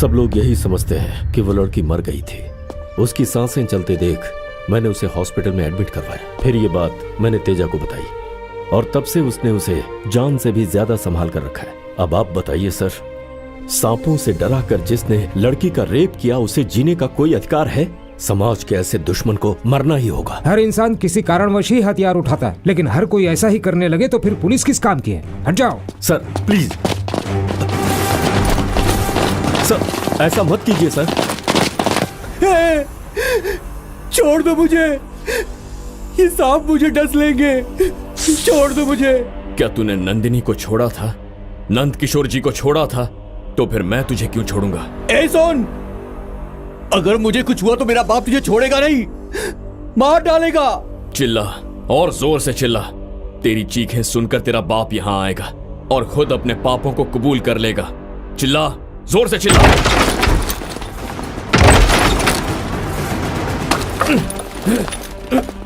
सब लोग यही समझते हैं कि वो लड़की मर गई थी। उसकी सांसें चलते देख मैंने उसे हॉस्पिटल में एडमिट करवाया। फिर ये बात मैंने तेजा को बताई और तब से उसने उसे जान से भी ज्यादा संभाल कर रखा है। अब आप बताइए सर, सांपों से डरा कर जिसने लड़की का रेप किया उसे जीने का कोई अधिकार है? समाज के ऐसे दुश्मन को मरना ही होगा। हर इंसान किसी कारणवश ही हथियार उठाता है, लेकिन हर कोई ऐसा ही करने लगे तो फिर पुलिस किस काम की है? हट जाओ। सर प्लीज, सर ऐसा मत कीजिए सर। छोड़ दो मुझे, ये सांप मुझे डस लेंगे, छोड़ दो मुझे। क्या तूने नंदिनी को छोड़ा था, नंद किशोर जी को छोड़ा था, तो फिर मैं तुझे क्यों छोड़ूंगा? ए सुन, अगर मुझे कुछ हुआ तो मेरा बाप तुझे छोड़ेगा नहीं, मार डालेगा। चिल्ला और जोर से चिल्ला। तेरी चीखें सुनकर तेरा बाप यहाँ आएगा और खुद अपने पापों को कबूल कर लेगा। चिल्ला, जोर से चिल्ला।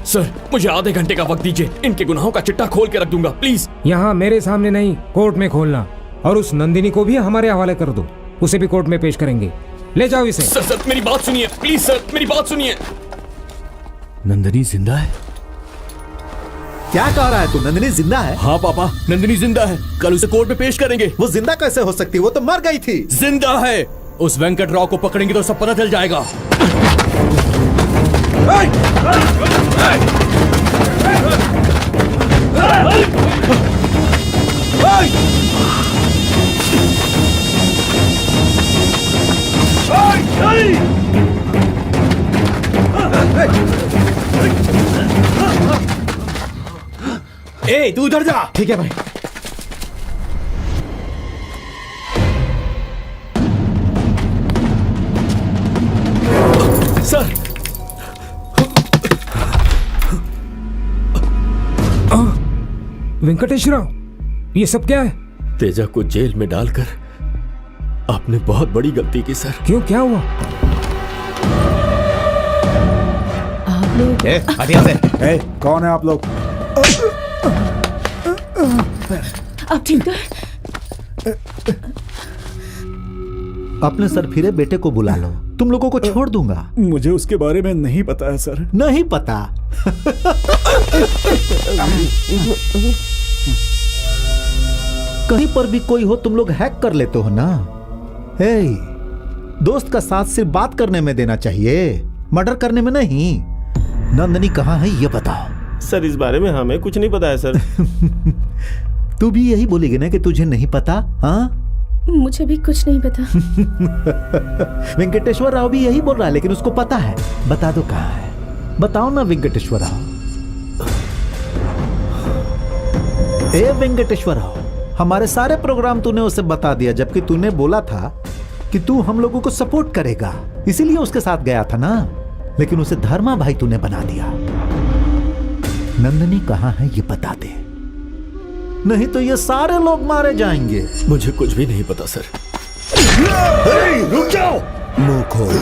सर मुझे आधे घंटे का वक्त दीजिए, इनके गुनाहों का चिट्ठा खोल के रख दूंगा, प्लीज। यहाँ मेरे सामने नहीं, कोर्ट में खोलना। और उस नंदिनी को भी हमारे हवाले कर दो, उसे भी कोर्ट में पेश करेंगे। ले जाओ इसे। सर मेरी बात सुनिए प्लीज, सर मेरी बात सुनिए। नंदिनी जिंदा है? क्या कह रहा है तू? नंदिनी जिंदा है? हाँ पापा, नंदिनी जिंदा है, कल उसे कोर्ट में पेश करेंगे। वो जिंदा कैसे हो सकती है? वो तो मर गई थी। जिंदा है, उस वेंकट राव को पकड़ेंगे तो सब पता चल जाएगा। ए तू उधर जा। ठीक है भाई। सर वेंकटेश राव, ये सब क्या है? तेजा को जेल में डालकर आपने बहुत बड़ी गलती की सर। क्यों, क्या हुआ? आप लोग ए, कौन है आप लोग? अब ठीक तो है? अपने सरफिरे बेटे को बुला लो, तुम लोगों को छोड़ दूंगा। मुझे उसके बारे में नहीं पता है सर। नहीं पता? कहीं पर भी कोई हो तुम लोग हैक कर लेते हो ना। हे, दोस्त का साथ सिर्फ बात करने में देना चाहिए, मर्डर करने में नहीं। नंदिनी कहाँ है ये बताओ। सर इस बारे में हमें कुछ नहीं पता है सर। तू भी यही बोलेगी ना कि तुझे नहीं पता? हाँ, मुझे भी कुछ नहीं पता। वेंकटेश्वर राव भी यही बोल रहा है, लेकिन उसको पता है। बता दो कहाँ है, बताओ ना वेंकटेश्वर राव। ए वेंकटेश्वर राव, हमारे सारे प्रोग्राम तूने उसे बता दिया, जबकि तूने बोला था कि तू हम लोगों को सपोर्ट करेगा, इसीलिए उसके साथ गया था ना। लेकिन उसे धर्मा भाई तूने बना दिया। नंदिनी कहाँ है ये बता दे, नहीं तो ये सारे लोग मारे जाएंगे। मुझे कुछ भी नहीं पता सर। रुक जाओ। मुंह खोल,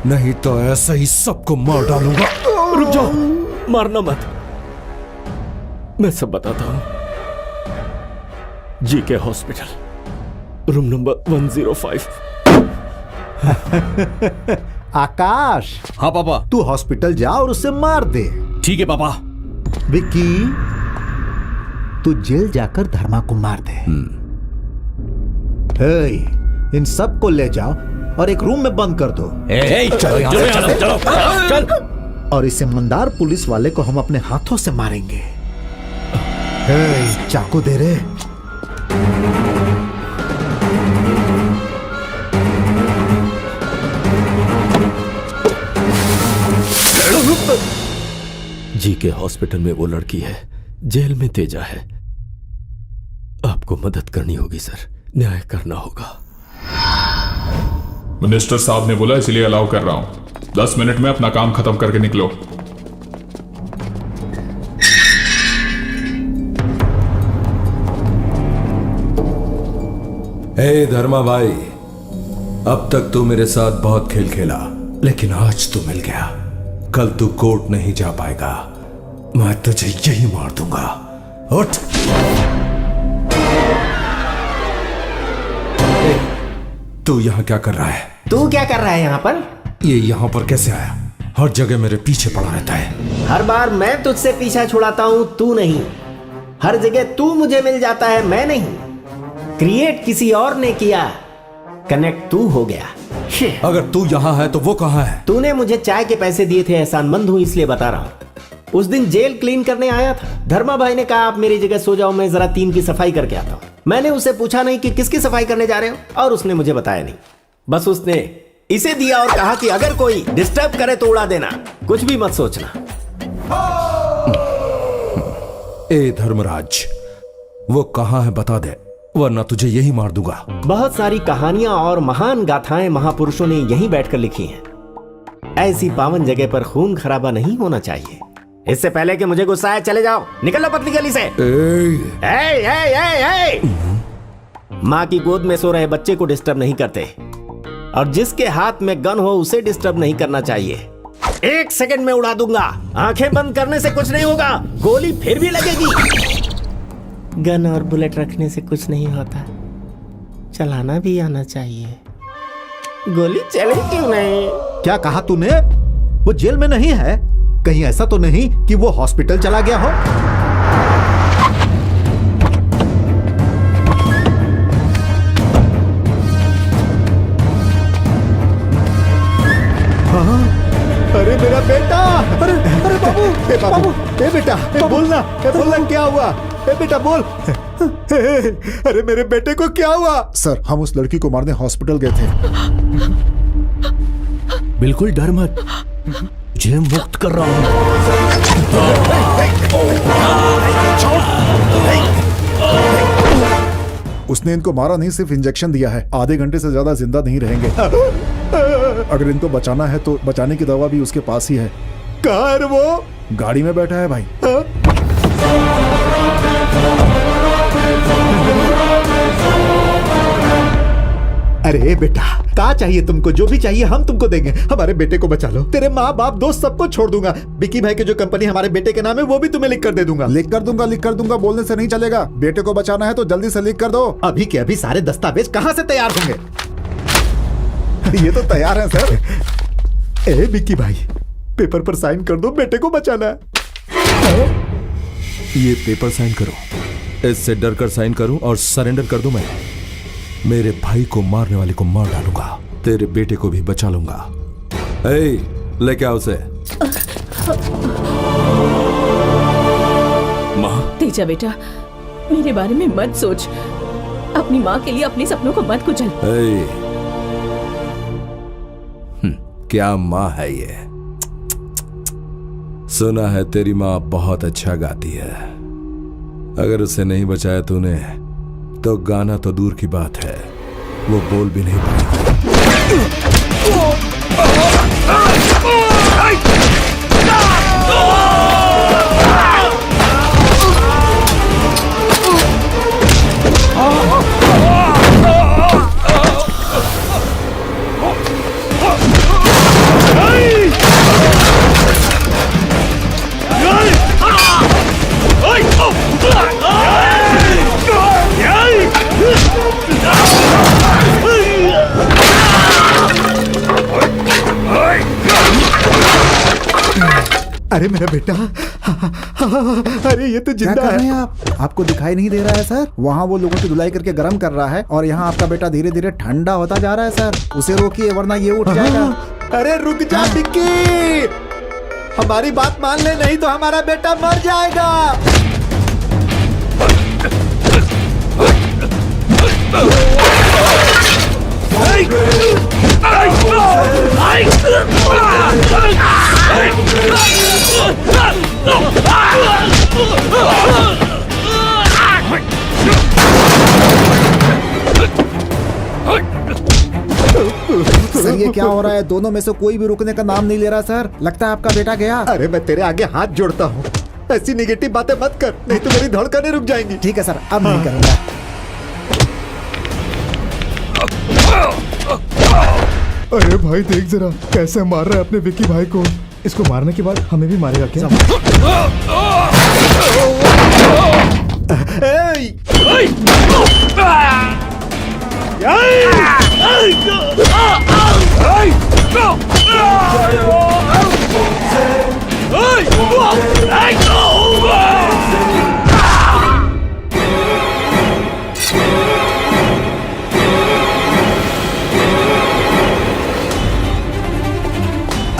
नहीं तो ऐसा ही सबको मार डालूंगा। रुक जाओ, मारना मत, मैं सब बताता हूं। GK hospital, room number 105। आकाश। हाँ पापा। तू हॉस्पिटल जा और उसे मार दे। ठीक है पापा। विक्की, तू जेल जाकर धर्मा को मार दे। इन सब को ले जाओ और एक रूम में बंद कर दो। चल। और इस ईमानदार पुलिस वाले को हम अपने हाथों से मारेंगे। चाकू दे रे। जी के हॉस्पिटल में वो लड़की है, जेल में तेजा है। आपको मदद करनी होगी सर, न्याय करना होगा। मिनिस्टर साहब ने बोला इसलिए अलाउ कर रहा हूं। 10 मिनट में अपना काम खत्म करके निकलो। हे धर्मा भाई, अब तक तू मेरे साथ बहुत खेल खेला, लेकिन आज तू मिल गया। कल तू कोर्ट नहीं जा पाएगा, मैं तुझे यही मार दूंगा। उठ। तू यहाँ क्या कर रहा है? तू क्या कर रहा है यहाँ पर? ये यहाँ पर कैसे आया? हर जगह मेरे पीछे पड़ा रहता है। हर बार मैं तुझसे पीछा छुड़ाता हूँ, तू नहीं। हर जगह तू मुझे मिल जाता है, मैं नहीं। क्रिएट किसी और ने किया, कनेक्ट तू हो गया। अगर तू यहाँ है तो वो कहाँ है? तूने मुझे चाय के पैसे दिए थे, एहसानमंद हूँ इसलिए बता रहा हूँ। उस दिन जेल क्लीन करने आया था, धर्मा भाई ने कहा आप मेरी जगह सो जाओ, मैं जरा 3 की सफाई करके आता हूँ। मैंने उससे पूछा नहीं कि किसकी सफाई करने जा रहे हो, और उसने मुझे बताया नहीं। बस उसने इसे दिया और कहा कि अगर कोई डिस्टर्ब करे तो उड़ा देना, कुछ भी मत सोचना। ए धर्मराज, वो कहाँ है बता दे, वरना तुझे यही मार दूंगा। बहुत सारी कहानियां और महान गाथाएं महापुरुषों ने यहीं बैठकर लिखी हैं। ऐसी पावन जगह पर खून खराबा नहीं होना चाहिए। इससे पहले कि मुझे गुस्सा आए, चले जाओ, निकल लो पतली गली से। माँ की गोद में सो रहे बच्चे को डिस्टर्ब नहीं करते, और जिसके हाथ में गन हो उसे डिस्टर्ब नहीं करना चाहिए। 1 सेकंड में उड़ा दूंगा। आंखें बंद करने से कुछ नहीं होगा, गोली फिर भी लगेगी। गन और बुलेट रखने से कुछ नहीं होता, चलाना भी आना चाहिए। गोली चले क्यों नहीं? क्या कहा तूने? वो जेल में नहीं है? कहीं ऐसा तो नहीं कि वो हॉस्पिटल चला गया हो? हाँ, अरे मेरा बेटा! अरे अरे बाबू! बाबू! बेटा बोलना क्या हुआ? बेटा बोल। अरे मेरे बेटे को क्या हुआ? सर, हम उस लड़की को मारने हॉस्पिटल गए थे। बिल्कुल डर मत, मुझे मुक्त कर रहा हूं। उसने इनको मारा नहीं, सिर्फ इंजेक्शन दिया है। आधे घंटे से ज्यादा जिंदा नहीं रहेंगे। अगर इनको बचाना है तो बचाने की दवा भी उसके पास ही है। कहाँ है वो? गाड़ी में बैठा है भाई। अरे बेटा, क्या चाहिए तुमको? जो भी चाहिए हम तुमको देंगे। हमारे बेटे को बचा लो। तेरे माँ बाप दोस्त सबको छोड़ दूंगा। विकी भाई की जो कंपनी हमारे बेटे के नाम है वो भी तुम्हें लिख कर दे दूंगा। लिख कर दूंगा बोलने से नहीं चलेगा। बेटे को बचाना है तो जल्दी से लिख कर दो। अभी के अभी सारे दस्तावेज कहाँ से तैयार होंगे? ये तो तैयार है सर। ए विकी भाई, पेपर पर साइन कर दो, बेटे को बचाना है। ये पेपर साइन करो। इससे डर कर साइन करूं और सरेंडर कर दूं मैं? मेरे भाई को मारने वाले को मार डालूंगा, तेरे बेटे को भी बचा लूंगा। लेके आओ उसे। माँ। तेजा बेटा, मेरे बारे में मत सोच। अपनी माँ के लिए अपने सपनों को मत कुचल। क्या माँ है ये? सुना है तेरी माँ बहुत अच्छा गाती है। अगर उसे नहीं बचाया तूने तो गाना तो दूर की बात है, वो बोल भी नहीं पाएगी। अरे मेरा बेटा, अरे ये तो जिंदा है। आपको दिखाई नहीं दे रहा है सर? वहाँ वो लोगों की धुलाई करके गर्म कर रहा है और यहाँ आपका बेटा धीरे धीरे ठंडा होता जा रहा है सर। उसे रोकिए वरना ये उठ जाएगा। अरे रुक जा विक्की, हमारी बात मान ले, नहीं तो हमारा बेटा मर जाएगा। सर ये क्या हो रहा है? दोनों में से कोई भी रुकने का नाम नहीं ले रहा सर। लगता है आपका बेटा गया। अरे मैं तेरे आगे हाथ जोड़ता हूँ, ऐसी निगेटिव बातें मत कर, नहीं तो मेरी धड़कनें रुक जाएंगी। ठीक है सर, अब नहीं करूंगा। अरे भाई देख जरा कैसे मार रहा है अपने विक्की भाई को। इसको मारने के बाद हमें भी मारेगा क्या?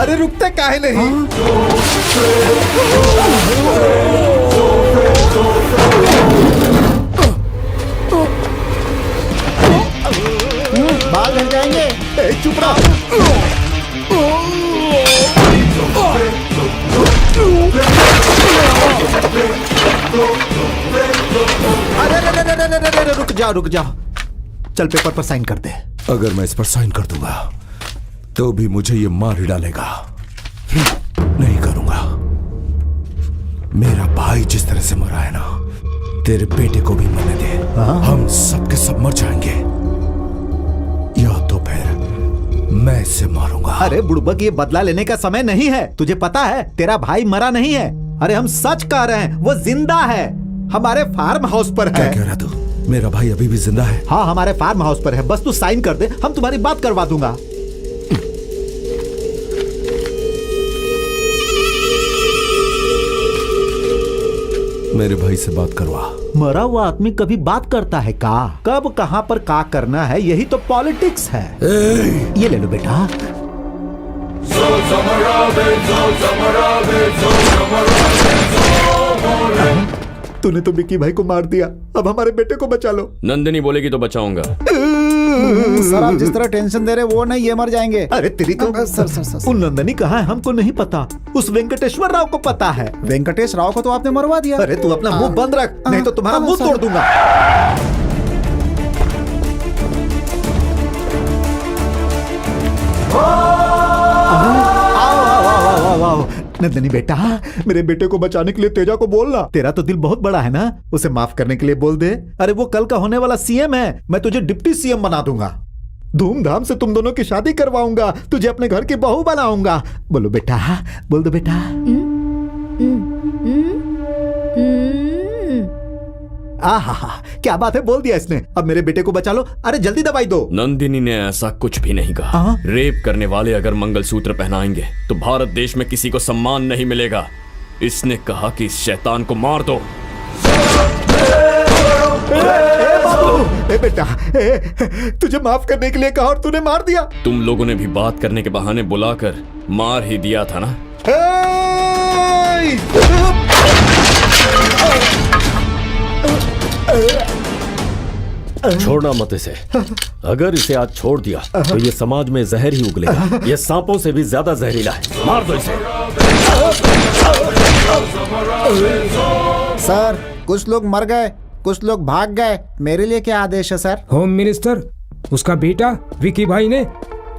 अरे रुकते काहे नहीं? बाल झड़ जाएंगे। चुप रहो। अरे रुक जाओ। चल पेपर पर साइन कर दे। अगर मैं इस पर साइन कर दूंगा तो भी मुझे ये मार ही डालेगा। नहीं करूंगा। मेरा भाई जिस तरह से मरा है ना, तेरे बेटे को भी मरने दे। हम सबके सब मर जाएंगे, या तो फिर मैं इसे मारूंगा। अरे बुड़बक, ये बदला लेने का समय नहीं है। तुझे पता है तेरा भाई मरा नहीं है। अरे हम सच कह रहे हैं, वो जिंदा है, हमारे फार्म हाउस पर है। क्या कह रहा तू? मेरा भाई अभी भी जिंदा है? हाँ, हमारे फार्म हाउस पर है। बस तू साइन कर दे, हम तुम्हारी बात करवा दूंगा। मेरे भाई से बात करवा। मरा हुआ आदमी कभी बात करता है का? कब कहां पर का करना है, यही तो पॉलिटिक्स है। ये ले लो बेटा। तूने तो विक्की भाई को मार दिया, अब हमारे बेटे को बचा लो। नंदिनी बोलेगी तो बचाऊंगा। सर आप जिस तरह टेंशन दे रहे वो नहीं, ये मर जाएंगे। अरे तेरी तो सर उन नंदनी कहाँ है हमको नहीं पता, उस वेंकटेश्वर राव को पता है। वेंकटेश राव को तो आपने मरवा दिया। अरे तू अपना मुंह बंद रख, नहीं तो तुम्हारा मुंह तोड़ दूंगा। नंदनी बेटा, मेरे बेटे को बचाने के लिए तेजा को बोलना। तेरा तो दिल बहुत बड़ा है ना, उसे माफ करने के लिए बोल दे। अरे वो कल का होने वाला सीएम है, मैं तुझे डिप्टी सीएम बना दूंगा। धूमधाम से तुम दोनों की शादी करवाऊंगा, तुझे अपने घर की बहू बनाऊंगा। बोलो बेटा, बोल दो बेटा। आहा, क्या बात है, बोल दिया इसने। अब मेरे बेटे को बचा लो। अरे जल्दी दवाई दो। नंदिनी ने ऐसा कुछ भी नहीं कहा। रेप करने वाले अगर मंगलसूत्र पहनाएंगे तो भारत देश में किसी को सम्मान नहीं मिलेगा। इसने कहा कि इस शैतान को मार दो। बेटा, तुझे माफ करने के लिए कहा और तूने मार दिया। तुम लोगों ने भी बात करने के बहाने बुलाकर मार ही दिया था ना। छोड़ना मत इसे। अगर इसे आज छोड़ दिया तो ये समाज में जहर ही उगलेगा। ये सांपों से भी ज्यादा जहरीला है। मार दो इसे। सर कुछ लोग मर गए, कुछ लोग भाग गए। मेरे लिए क्या आदेश है सर? होम मिनिस्टर, उसका बेटा विकी भाई ने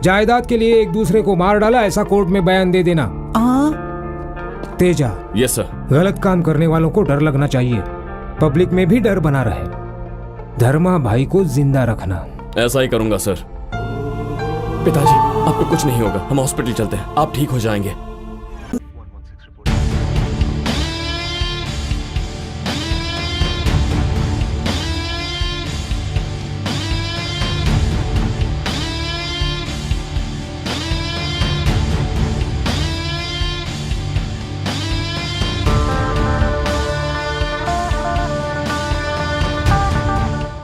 जायदाद के लिए एक दूसरे को मार डाला, ऐसा कोर्ट में बयान दे देना। Teja, yes sir. गलत काम करने वालों को डर लगना चाहिए, पब्लिक में भी डर बना रहे। धर्मा भाई को जिंदा रखना। ऐसा ही करूंगा सर। पिताजी, आपको कुछ नहीं होगा, हम हॉस्पिटल चलते हैं, आप ठीक हो जाएंगे।